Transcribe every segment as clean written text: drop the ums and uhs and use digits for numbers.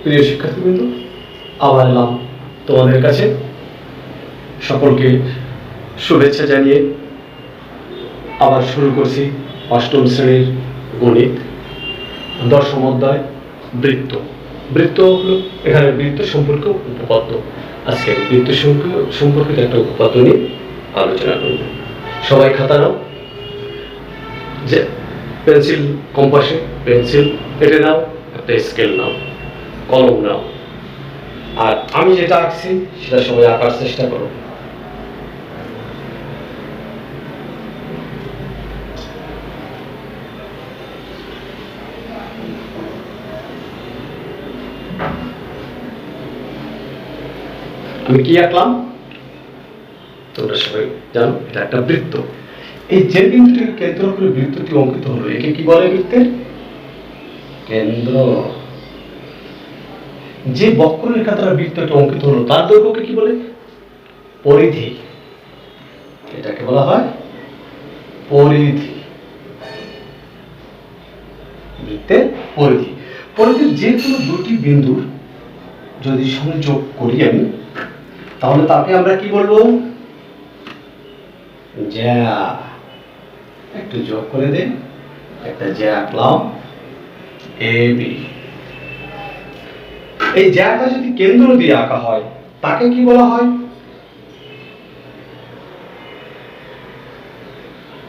প্রিয় শিক্ষার্থীবৃন্দ, আবার এলাম তোমাদের কাছে। সকলকে শুভেচ্ছা জানিয়ে আবার শুরু করছি অষ্টম শ্রেণীর গণিত, দশম অধ্যায় বৃত্ত। বৃত্ত হলো এখানে বৃত্ত সম্পর্ক উপপাদ্য। আজকে বৃত্ত সম্পর্কিত একটা উপপাদ্য নিয়ে আলোচনা করব। সবাই খাতা নাও, যে পেন্সিল কম্পাসে পেন্সিল কেটে নাও, একটা স্কেল নাও, কলম নাও, আর আমি যেটা আঁকছি সেটা সবাই আঁকার চেষ্টা করো। আমি কি আঁকলাম তোমরা সবাই জানো, এটা একটা বৃত্ত। এই যে বিন্দুটিকে কেন্দ্র করে বৃত্তটি অঙ্কিত হলো, একে কি বলে? বৃত্তের কেন্দ্র। যে বক্ররেখা দ্বারা বৃত্তটি অঙ্কিত হলো তার দৈর্ঘ্যকে কি বলে? পরিধি। এটাকে বলা হয় পরিধি, বৃত্তের পরিধি। পরিধির যে কোনো দুটি বিন্দুর যদি সংযোগ করি আমি, তাহলে তাকে আমরা কি বলবো? জ্যা। একটু যোগ করে দেন, একটা জ্যা আঁকলাম এ বি। এই জ্যাটা যদি কেন্দ্র দিয়ে আঁকা হয় তাকে কি বলা হয়?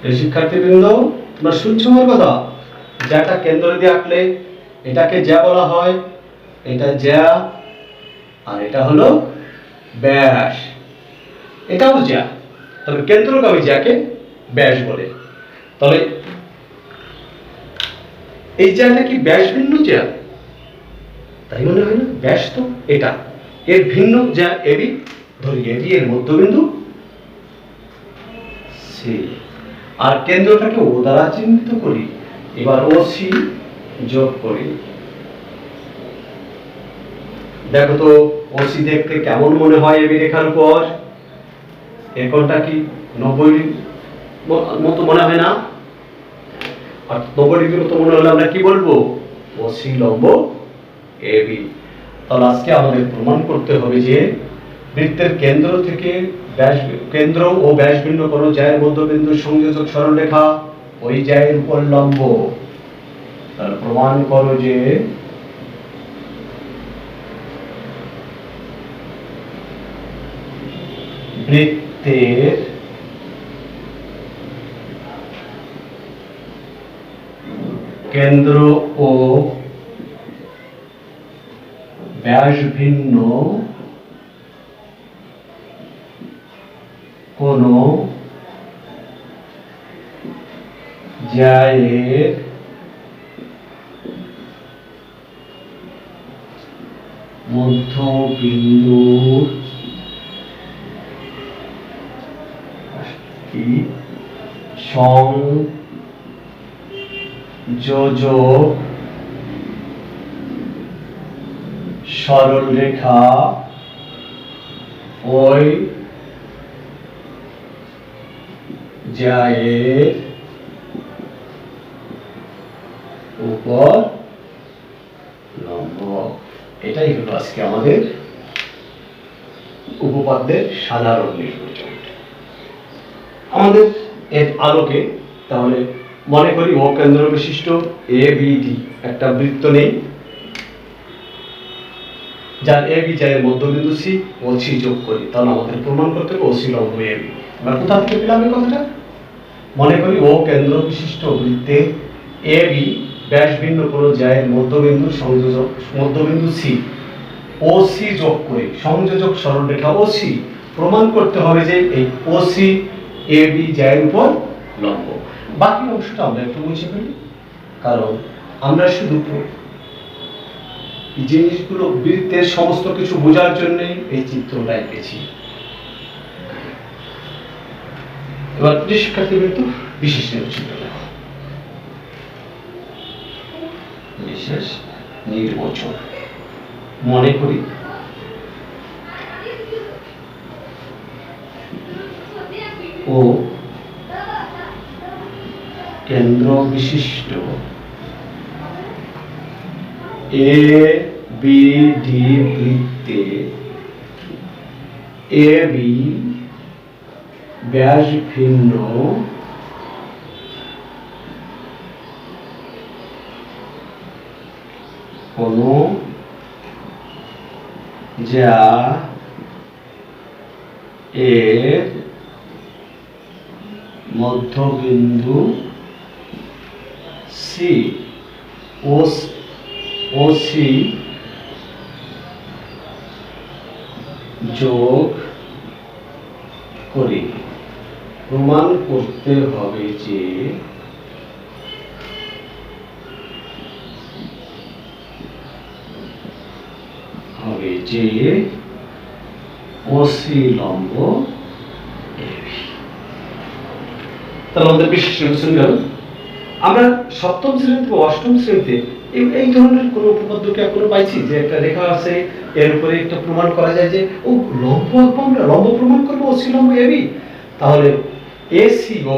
এই শিক্ষার্থীবৃন্দ, তোমরা শুনছো আমার কথা? জ্যাটা কেন্দ্র দিয়ে আঁকলে এটাকে জ্যা বলা হয়, এটা জ্যা, আর এটা হলো ব্যাস। এটাও জ্যা, তবে কেন্দ্রগামী জ্যাকে ব্যাস বলে। তাহলে এই জ্যাটা কি ব্যাস ভিন্ন জ্যা? তাই মনে হয় না? ব্যাস তো এটা, এর ভিন্ন জ্যা এবি। ধরি এবি এর মধ্যবিন্দু সি, আর কেন্দ্রটাকে ও দ্বারা চিহ্নিত করি। এবার ও সি যোগ করি। দেখো তো ও সি দেখতে কেমন মনে হয় এবি রেখার উপর? এর কোণটা কি 90 মতো মনে হয় না? আর 90 ডিগ্রি মতো মনে হলে আমরা কি বলবো? ও সি লম্ব এবি। তাহলে আজকে আমাদের প্রমাণ করতে হবে যে বৃত্তের কেন্দ্র থেকে কেন্দ্র ও ব্যাস ভিন্ন কোনো জ্যায়ের মধ্যবিন্দু সংযোজক সরলরেখা ওই জ্যায়ের উপর লম্ব। তাহলে প্রমাণ করো যে বৃত্তের কেন্দ্র ও ব্যাস ভিন্ন কোন জ্যায়ের মধ্যবিন্দুর সংযোজক সরলরেখা ওই জ্যায়ের উপর লম্ব। এটাই হলো আজকে আমাদের উপপাদ্যের সাধারণ নির্বাচন। আমাদের এর আলোকে তাহলে মনে করি ও কেন্দ্র বিশিষ্ট এ বি ডি একটা বৃত্ত নেই, যার এ বি জ্যায়ের মধ্যবিন্দু সি ও সি যোগ করি। তাহলে আমাদের প্রমাণ করতে হবে ও সি লম্ব এ বি। এবার কোথা থেকে পেলাম এই কথাটা? মনে করি ও কেন্দ্র বিশিষ্ট বৃত্তে এ বি ব্যাস ভিন্ন কোন জ্যায়ের মধ্যবিন্দু সংযোজক মধ্যবিন্দু সি ও সি যোগ করি, সংযোজক সরলরেখা ও সি। প্রমাণ করতে হবে যে এই ও সি এ বি জ্যায়ের উপর লম্ব। বাকি অংশটা আমরা একটু মুছে ফেলি, কারণ আমরা শুধু এই জিনিসগুলো বৃত্তের সমস্ত কিছু বোঝার জন্য এই চিত্রটা এঁকেছি। এবার শিক্ষার্থীবৃন্দ, বিশেষ নির্বাচন লেখো। বিশেষ নির্বাচন মনে করি ও কেন্দ্র বিশিষ্ট এ বিডি বৃত্তে এ বি ব্যাস ভিন্ন কোন যা এর মধ্যবিন্দু সি ও সি যোগ করি প্রমাণ করতে হবে যে ওসি লম্ব এবি। তাহলে আমাদের বিশেষ নির্বাচন গেল। আমরা সপ্তম শ্রেণীতে বা অষ্টম শ্রেণীতে এই ধরনের কোন উপপাদ্যকে এখনো পাইছি যে একটা রেখা আছে এর উপরে একটা প্রমাণ করা যায় যে ও লম্ব আঁকবো, আমরা লম্ব প্রমাণ করবো ওসি লম্ব এবি। তাহলে এসি ও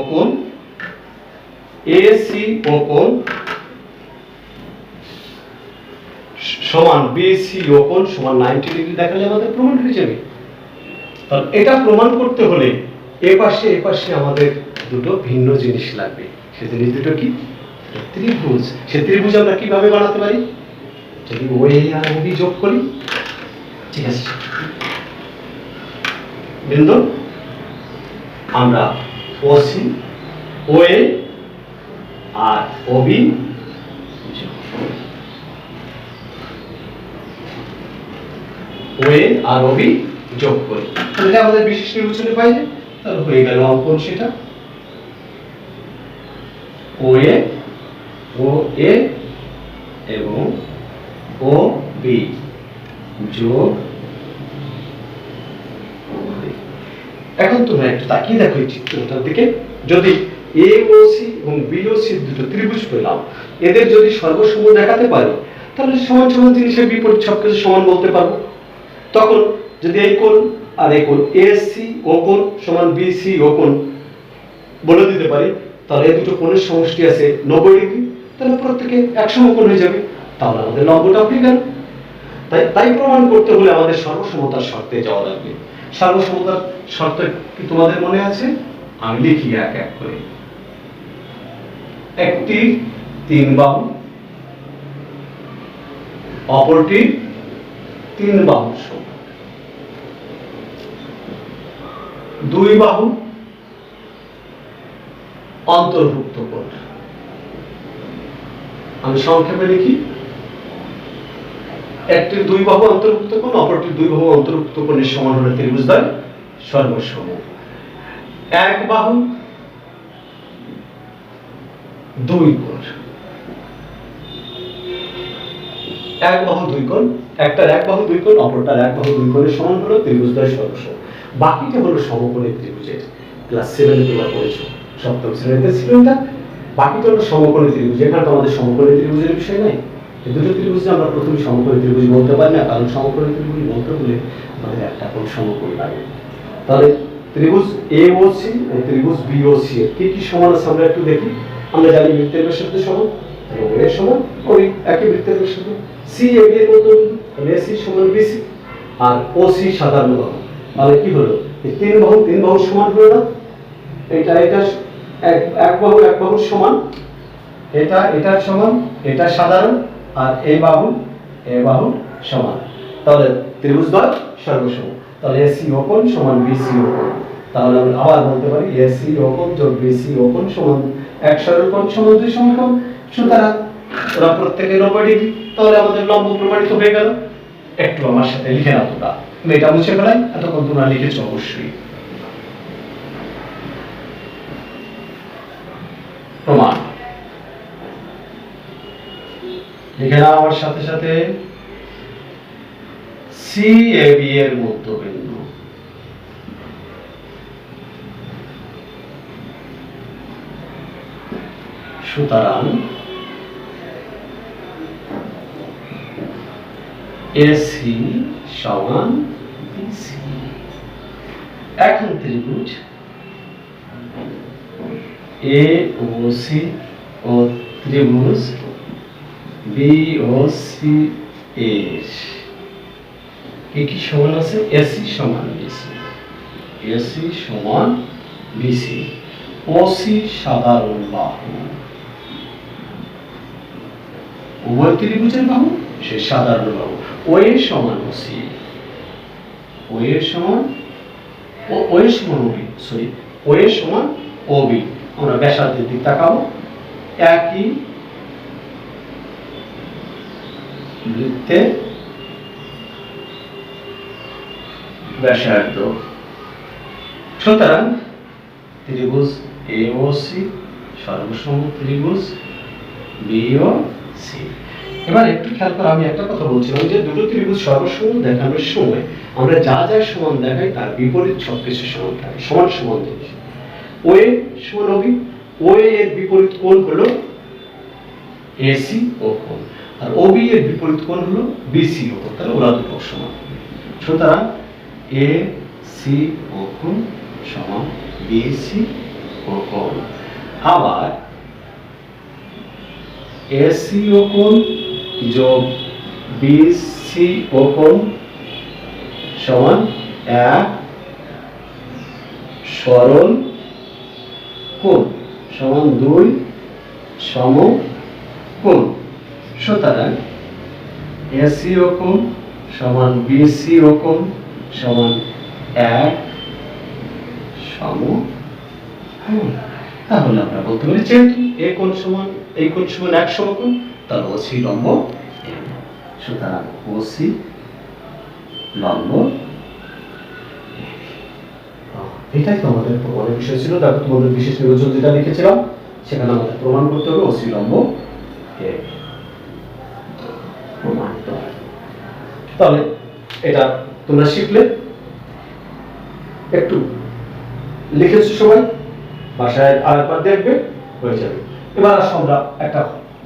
কোণ সমান বিসি ও কোণ সমান 90 ডিগ্রি দেখালে আমাদের প্রমাণ হয়ে যাবে। তাহলে এটা প্রমাণ করতে হলে এ পাশে আমাদের দুটো ভিন্ন জিনিস লাগবে। সে জিনিস দুটো কি? ত্রিভুজ। সে ত্রিভুজ আমরা কিভাবে বানাতে পারি? যদি ও এ আর ও বি যোগ করি, ঠিক আছে বিন্দু, আমরা ওসি ও এ আর ও বি যোগ করি, তাহলে আমাদের বিশেষ নির্বাচনে পাই যায়। তাহলে হয়ে গেল অঙ্কন সেটা ও এ এবং ও বি যোগ। এখন তোমরা একটু তাকিয়ে দেখো এই চিত্রটার দিকে। যদি এ ও সি এবং বি ও সি দুটো ত্রিভুজ পেলাম, এদের যদি সর্বসম দেখাতে পারি তাহলে সমান সমান জিনিসের বিপরীত সবকিছু সমান বলতে পারবো। তখন যদি এই কোণ আর এই কোণ এসি ও কোণ সমান বিসি ও কোণ বলে দিতে পারি, তাহলে এই দুটো কোণের সমষ্টি আছে 90 ডিগ্রি, তাহলে প্রত্যেকে এক সমকোণ হয়ে যাবে। তাহলে আমাদের লম্বটা হয়ে গেল। তাই প্রমাণ করতে হলে আমাদের সর্বসমতার শর্তে যাওয়া লাগবে। সর্বসমতার শর্ত কি তোমাদের মনে আছে? আমি লিখি এক এক করে। একটি 3 বাহু, অপরটি 3 বাহু সমান। 2 বাহু অন্তর্ভুক্ত কোণ। আমি সংক্ষেপে লিখি, একটি 2 বাহু অন্তর্ভুক্ত কোণ, অপরটি 2 বাহু অন্তর্ভুক্ত কোণের সমান হলে ত্রিভুজদ্বয় সর্বসম। 1 বাহু 2 কোণ, 1 বাহু 2 কোণ, একটার 1 বাহু 2 কোণ, অপরটার 1 বাহু 2 কোণের সমান হলো ত্রিভুজদ্বয় সর্বসম। বাকিটা হলো সমকোণী ত্রিভুজের। ক্লাস 7 এ তোমরা পড়েছো, সপ্তম শ্রেণীতে ছিল এটা। বাকিটা হলো সমকোণী ত্রিভুজ। এখানে তো আমাদের সমকোণী ত্রিভুজের বিষয় নাই। এই দুটো ত্রিভুজ আমরা প্রথমে সমকোণী ত্রিভুজ বলতে পারি না, কারণ সমকোণী ত্রিভুজ বলতে হলে আমাদের একটা কোণ সমকোণ লাগে। তাহলে ত্রিভুজ এ ও সি ও ত্রিভুজ বি ও সি এর কি কি সমান আছে আমরা একটু দেখি। আমরা জানি বৃত্তের ব্যাসার্ধ সমান, ও এর সমান ওই একই বৃত্তের ব্যাসার্ধ। সি এ বি এর মধ্যবিন্দু, তাহলে এসি সমান বিসি আর ও সি সাধারণ বাহু। তাহলে কি হলো? এই 3 বাহু সমান হলো না? এটা এক বাহু সমান, এটার সমান, এটা সাধারণ, আর এই বাহু সমান। তাহলে ত্রিভুজদ্বয় সর্বসম। তাহলে এসি ও কোণ সমান বিসি ও কোণ। তাহলে আমরা আবার বলতে পারি এসি ও কোণ যোগ বিসি ও কোণ সমান এক সরল কোণ সমান 2 সমকোণ। সুতরাং ওরা প্রত্যেকে 90 ডিগ্রি। তাহলে আমাদের লম্ব প্রমাণিত হয়ে গেল। একটু আমার সাথে লিখে নাও তোমরা। এটা মুছে ফেলাই, এতক্ষণ তোমরা লিখেছো অবশ্যই। প্রমাণ লিখে নাও আমার সাথে সাথে। সি এ বি এর মধ্যবিন্দু সুতরাং এসি সমান বিসি। এখন ত্রিভুজ এ ও সি ও ত্রিভুজ বি ও সি এর কি সমান আছে? এসি সমান বিসি, এসি সমান বিসি। ওসি সাধারণ বাহু, উভয় ত্রিভুজের বাহু, সে সাধারণ বাহু। ও এর সমান ওসি, ও এর সমান ও এর সমান ওবি, সরি, ও এর সমান ওবি। আমরা ব্যাসার্ধের দিক তাকাবো। একই বৃত্তে ব্যাসার্ধ, সুতরাং ত্রিভুজ এওসি সর্বসম ত্রিভুজ বিওসি। এবার একটু খেয়াল করে, আমি একটা কথা বলছিলাম যে দুটো ত্রিভুজ সর্বসম দেখানোর সময় আমরা যা যা সমান দেখাই তার বিপরীত সবকিছু সমান থাকে, সমান সমান জিনিস। ও এ সমান ওবি, ও এর বিপরীত কোণ হলো এসি ও কোণ, আর ওবি এর বিপরীত কোণ হলো বিসি ও কোণ, তাহলে ওরা দুটো সমান। সুতরাং এ সি ও কোণ সমান বিসি ও কোণ। আবার এসি ও কোণ যোগ বিসি ও কোণ সমান এক সরল কোণ সমান দুই সমকোণ। সুতরাং এসি ও কোণ সমান বিসি ও কোণ সমান এক সমকোণ। তাহলে আমরা বলতে পারি যেহেতু এ কোণ সমান এই কোণ সমান এক সমকোণ, তাহলে ওসি লম্ব এম। সুতরাং ওসি লম্ব, এটাই তো আমাদের প্রমাণের বিষয় ছিল। দেখো তোমাদের বিশেষ নির্বাচন যেটা লিখেছিলাম সেখানে আমাদের প্রমাণ করতে হবে ওসি লম্ব এম প্রমাণিত। তাহলে এটা তোমরা শিখলে, একটু লিখেছো সবাই, বাসায় আরেকবার দেখবে, হয়ে যাবে। এবার আসো আমরা একটা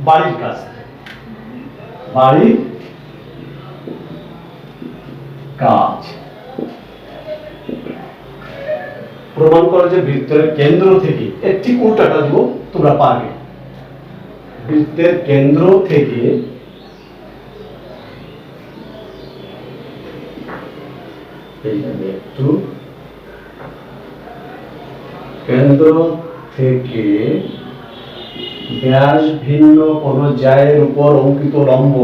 বাড়ির কাজ, বাড়ির কাজ। প্রমাণ করো যে বৃত্তের কেন্দ্র থেকে, একটি উল্টাটা দিব, তোমরা পারবে। বৃত্তের কেন্দ্র থেকে একটু কেন্দ্র থেকে ব্যাস ভিন্ন কোন জায়ের উপর অঙ্কিত লম্ব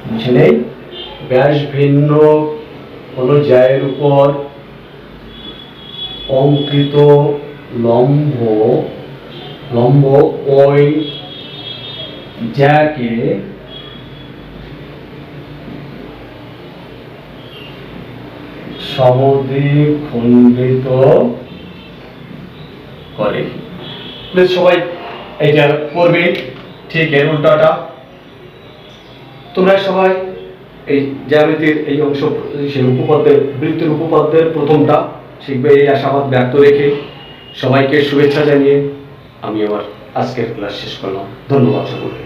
বুঝলেই, ব্যাস ভিন্ন কোন জায়ের উপর অঙ্কিত লম্ব ওই যাকে সমদ্বিখণ্ডিত করে। সবাই এটা করবে, ঠিক এর উল্টাটা। তোমরা সবাই এই জ্যামিতির এই অংশ, সেই উপপাদ্যের, বৃত্তের উপপাদ্যের প্রথমটা শিখবে, এই আশাবাদ ব্যক্ত রেখে সবাইকে শুভেচ্ছা জানিয়ে আমি আমার আজকের ক্লাস শেষ করলাম। ধন্যবাদ সকলকে।